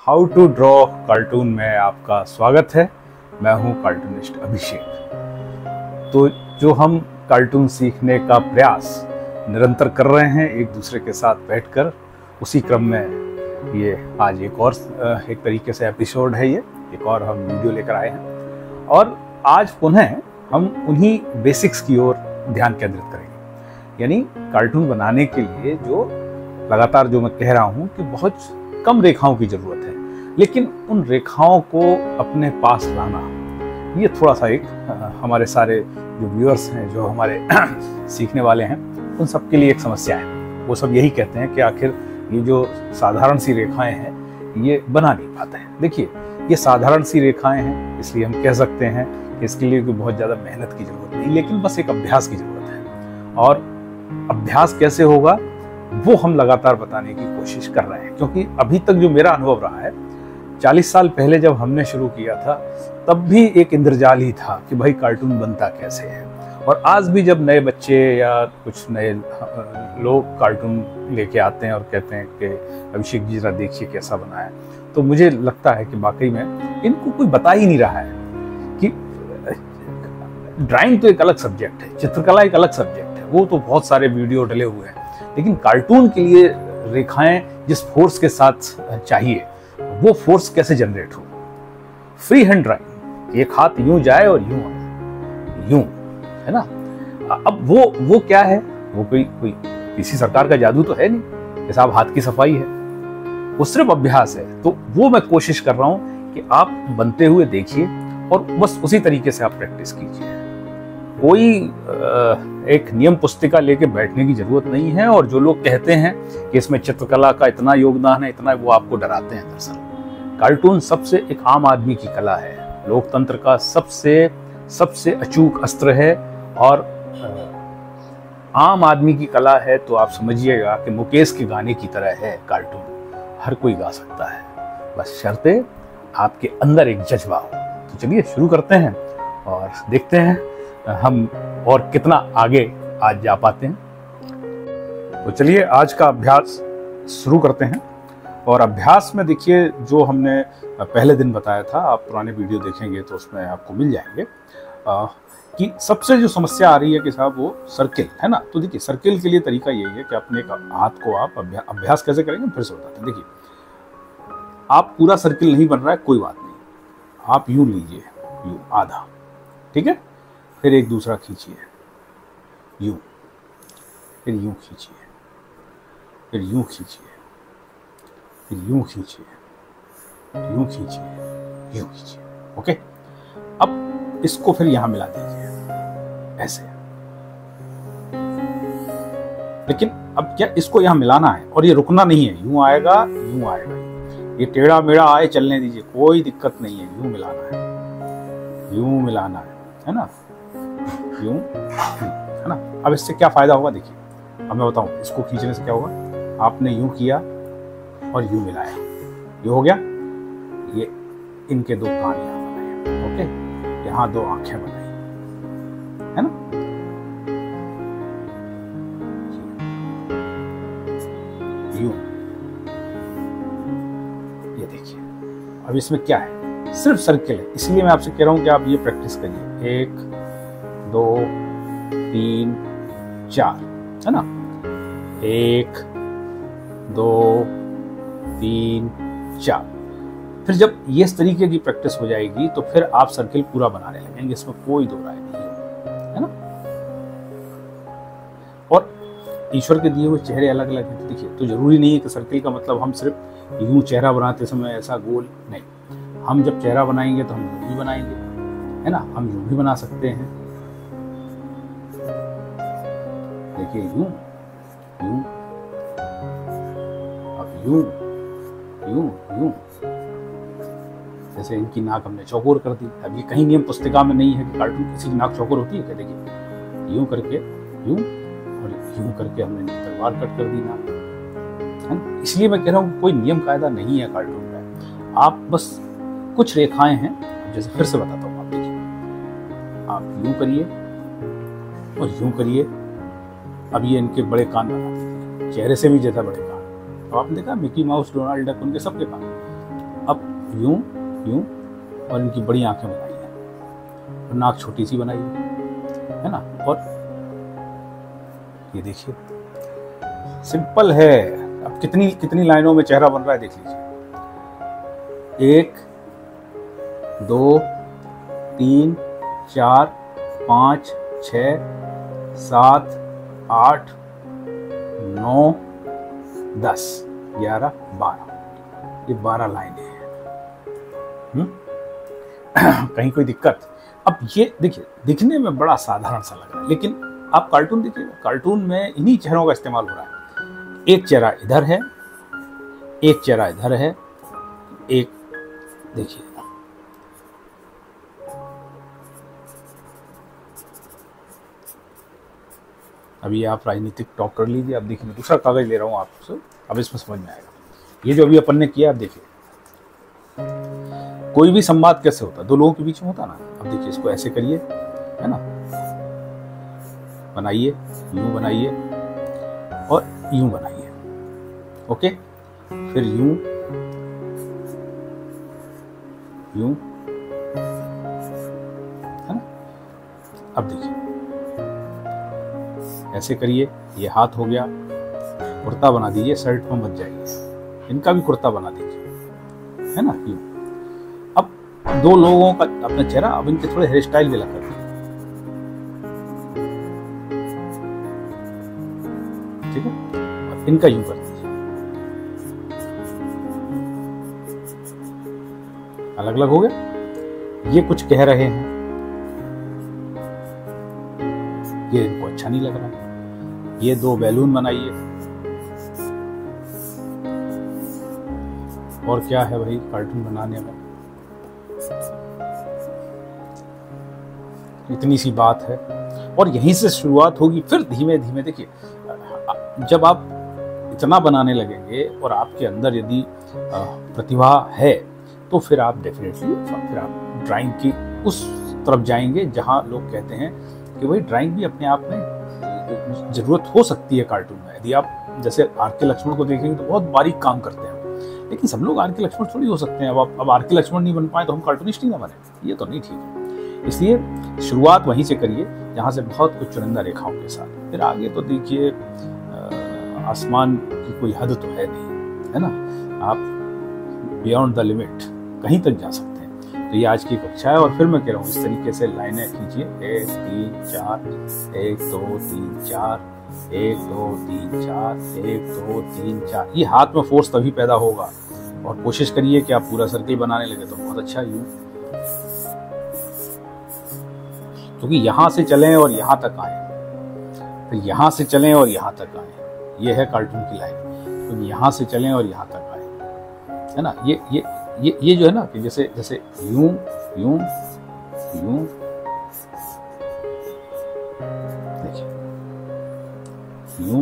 How to draw cartoon में आपका स्वागत है। मैं हूं कार्टूनिस्ट अभिषेक। तो जो हम कार्टून सीखने का प्रयास निरंतर कर रहे हैं एक दूसरे के साथ बैठकर, उसी क्रम में ये आज एक तरीके से एपिसोड है। ये एक और हम वीडियो लेकर आए हैं और आज पुनः हम उन्हीं बेसिक्स की ओर ध्यान केंद्रित करेंगे। यानी कार्टून बनाने के लिए जो लगातार जो मैं कह रहा हूँ कि बहुत कम रेखाओं की जरूरत है, लेकिन उन रेखाओं को अपने पास लाना, ये थोड़ा सा एक हमारे सारे जो व्यूअर्स हैं, जो हमारे सीखने वाले हैं, उन सब के लिए एक समस्या है। वो सब यही कहते हैं कि आखिर ये जो साधारण सी रेखाएं हैं ये बना नहीं पाते हैं। देखिए, ये साधारण सी रेखाएं हैं, इसलिए हम कह सकते हैं कि इसके लिए कोई बहुत ज़्यादा मेहनत की जरूरत नहीं, लेकिन बस एक अभ्यास की जरूरत है। और अभ्यास कैसे होगा वो हम लगातार बताने की कोशिश कर रहे हैं, क्योंकि अभी तक जो मेरा अनुभव रहा है, 40 साल पहले जब हमने शुरू किया था तब भी एक इंद्रजाल ही था कि भाई कार्टून बनता कैसे है। और आज भी जब नए बच्चे या कुछ नए लोग कार्टून लेके आते हैं और कहते हैं कि अभिषेक जी जरा देखिए कैसा बना है, तो मुझे लगता है कि वाकई में इनको कोई बता ही नहीं रहा है कि ड्राइंग तो एक अलग सब्जेक्ट है, चित्रकला एक अलग सब्जेक्ट है, वो तो बहुत सारे वीडियो डले हुए हैं, लेकिन कार्टून के लिए रेखाएं जिस फोर्स के साथ चाहिए वो फोर्स कैसे जनरेट हो। फ्री हैंड ड्राइंग, एक हाथ यूं जाए और यूं आए, यूं, है ना। अब वो क्या है, वो कोई किसी सरकार का जादू तो है नहीं कि साहब हाथ की सफाई है, वो सिर्फ अभ्यास है। तो वो मैं कोशिश कर रहा हूं कि आप बनते हुए देखिए और बस उसी तरीके से आप प्रैक्टिस कीजिए। कोई एक नियम पुस्तिका लेके बैठने की जरूरत नहीं है। और जो लोग कहते हैं कि इसमें चित्रकला का इतना योगदान है, इतना, वो आपको डराते हैं। दरअसल कार्टून सबसे एक आम आदमी की कला है, लोकतंत्र का सबसे अचूक अस्त्र है और आम आदमी की कला है। तो आप समझिएगा कि मुकेश के गाने की तरह है कार्टून, हर कोई गा सकता है, बस शर्ते आपके अंदर एक जज्बा हो। तो चलिए शुरू करते हैं और देखते हैं हम और कितना आगे आज जा पाते हैं। तो चलिए आज का अभ्यास शुरू करते हैं। और अभ्यास में देखिए, जो हमने पहले दिन बताया था, आप पुराने वीडियो देखेंगे तो उसमें आपको मिल जाएंगे कि सबसे जो समस्या आ रही है कि साहब वो सर्किल है ना। तो देखिए, सर्किल के लिए तरीका यही है कि अपने हाथ को आप अभ्यास कैसे करेंगे फिर से बताते हैं। देखिए, आप पूरा सर्किल नहीं बन रहा है, कोई बात नहीं, आप यूं लीजिए, यूं आधा, ठीक है, फिर एक दूसरा खींचिए, यूं, फिर यूं खींचिए, फिर यूं खींचिए, फिर यूं खींचिए, यूं खींचिए, यूं खींचिए। ओके, अब इसको फिर यहां मिला दीजिए ऐसे। लेकिन अब क्या, इसको यहां मिलाना है और ये रुकना नहीं है, यूं आएगा, यूं आएगा, ये टेढ़ा मेढ़ा आए चलने दीजिए, कोई दिक्कत नहीं है, यूं मिलाना है, यूं मिलाना है ना, यूं, है ना। अब इससे क्या फायदा होगा देखिए, अब मैं बताऊं, इसको खींचने से क्या होगा, आपने यूं किया और यूं मिलाया, ये हो गया, ये इनके दो कान यहाँ बनाए, ओके, यहाँ दो आंखें बनाई, है ना, यूं, ये देखिए। अब इसमें क्या है, सिर्फ सर्किल है, इसलिए मैं आपसे कह रहा हूं कि आप ये प्रैक्टिस करिए। 1 2 3 4, है ना, 1 2 3 4। फिर जब ये इस तरीके की प्रैक्टिस हो जाएगी तो फिर आप सर्किल पूरा बनाने लगेंगे, इसमें कोई दो राय नहीं है ना। और ईश्वर के दिए हुए चेहरे अलग अलग हैं, तो देखिए, तो जरूरी नहीं है कि सर्किल का मतलब हम सिर्फ यूं चेहरा बनाते समय ऐसा गोल नहीं, हम जब चेहरा बनाएंगे तो हम यूं भी बनाएंगे, है ना, हम यूं भी बना सकते हैं। देखिए, यूं, यूं, अब यूं, यूं, यूं, जैसे इनकी नाक हमने चौकोर कर दी। अब ये कहीं नियम पुस्तिका में नहीं है कि कार्टून किसी की नाक चौकोर होती है क्या। देखिए, यूं करके यूं और यूं करके हमने तलवार कट कर दी नाक, है ना। इसलिए मैं कह रहा हूँ कोई नियम कायदा नहीं है कार्टून का, आप बस कुछ रेखाएं हैं, जैसे फिर से बताता हूँ। आप देखिए, आप यूं करिए और यूं करिए। अब ये इनके बड़े कान बना दीजिए, चेहरे से भी ज्यादा बड़े कान। तो आपने देखा मिकी माउस, डोनाल्ड डक, उनके सबके कान। अब यूं यूं, और इनकी बड़ी आंखें बनाई हैं और नाक छोटी सी बनाई है ना। और ये देखिए सिंपल है। अब कितनी कितनी लाइनों में चेहरा बन रहा है देख लीजिए। 1 2 3 4 5 6 7 8 9 10 11 12, ये 12 लाइनें हैं। कहीं कोई दिक्कत? अब ये देखिए दिखने में बड़ा साधारण सा लग रहा है, लेकिन आप कार्टून देखिए, कार्टून में इन्हीं चेहरों का इस्तेमाल हो रहा है। एक चेहरा इधर है, एक चेहरा इधर है, एक देखिए अभी आप राजनीतिक टॉक कर लीजिए। अब देखिए मैं दूसरा कागज ले रहा हूं आपसे, अब इसमें समझ में आएगा। ये जो अभी अपन ने किया, आप देखिए कोई भी संवाद कैसे होता है, दो लोगों के बीच में होता ना। अब देखिए इसको ऐसे करिए, है ना, बनाइए, यूं बनाइए और यूं बनाइए, ओके। फिर यूं यूं, है ना। अब देखिए ऐसे करिए, ये हाथ हो गया, कुर्ता बना दीजिए, शर्ट में मत जाइए, इनका भी कुर्ता बना दीजिए, है ना। यूं। अब दो लोगों का अपना चेहरा, अब इनके थोड़े हेयर स्टाइल भी लगा, ठीक है। अब इनका यूं कर दीजिए, अलग अलग हो गया। ये कुछ कह रहे हैं, ये इनको अच्छा नहीं लग रहा। ये 2 बैलून बनाइए, और क्या है भाई कार्टून बनाने में, इतनी सी बात है। और यहीं से शुरुआत होगी, फिर धीमे धीमे देखिए जब आप इतना बनाने लगेंगे और आपके अंदर यदि प्रतिभा है, तो फिर आप डेफिनेटली फिर आप ड्राइंग की उस तरफ जाएंगे जहां लोग कहते हैं कि भाई ड्राइंग भी अपने आप में जरूरत हो सकती है कार्टून में। यदि आप जैसे आर के लक्ष्मण को देखेंगे तो बहुत बारीक काम करते हैं, लेकिन सब लोग आर के लक्ष्मण थोड़ी हो सकते हैं। अब आर के लक्ष्मण नहीं बन पाए तो हम कार्टूनिस्ट ही ना बने, ये तो नहीं ठीक है। इसलिए शुरुआत वहीं से करिए जहां से बहुत कुछ चुनिंदा रेखाओं के साथ, फिर आगे तो देखिए आसमान की कोई हद तो है नहीं, है ना। आप बियॉन्ड द लिमिट कहीं तक जा सकते हैं। तो ये आज की कक्षा है, और फिर मैं कह रहा हूँ इस तरीके से लाइनें कीजिए, 1 3 4 1 2 3 4 1 2 3 4 1 2 3 4। ये हाथ में फोर्स तभी पैदा होगा, और कोशिश करिए कि आप पूरा सर्किल बनाने लगे तो बहुत अच्छा। यूं, क्योंकि यहां से चलें और यहां तक आए, फिर यहां से चलें और यहां तक आए, ये है कार्टून की लाइन। तो यहां से चलें और यहां तक आए, है ना। ये जो है ना कि जैसे जैसे यूं यूं यूं, देखिए यूं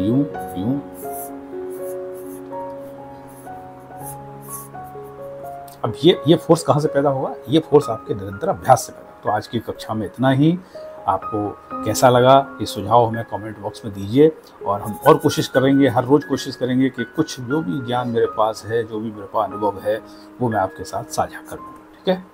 यूं यूं। अब ये फोर्स कहां से पैदा होगा? ये फोर्स आपके निरंतर अभ्यास से पैदा। तो आज की कक्षा में इतना ही। आपको कैसा लगा ये सुझाव हमें कमेंट बॉक्स में दीजिए, और हम और कोशिश करेंगे, हर रोज कोशिश करेंगे कि कुछ जो भी ज्ञान मेरे पास है, जो भी मेरे पास अनुभव है, वो मैं आपके साथ साझा करूँ। ठीक है।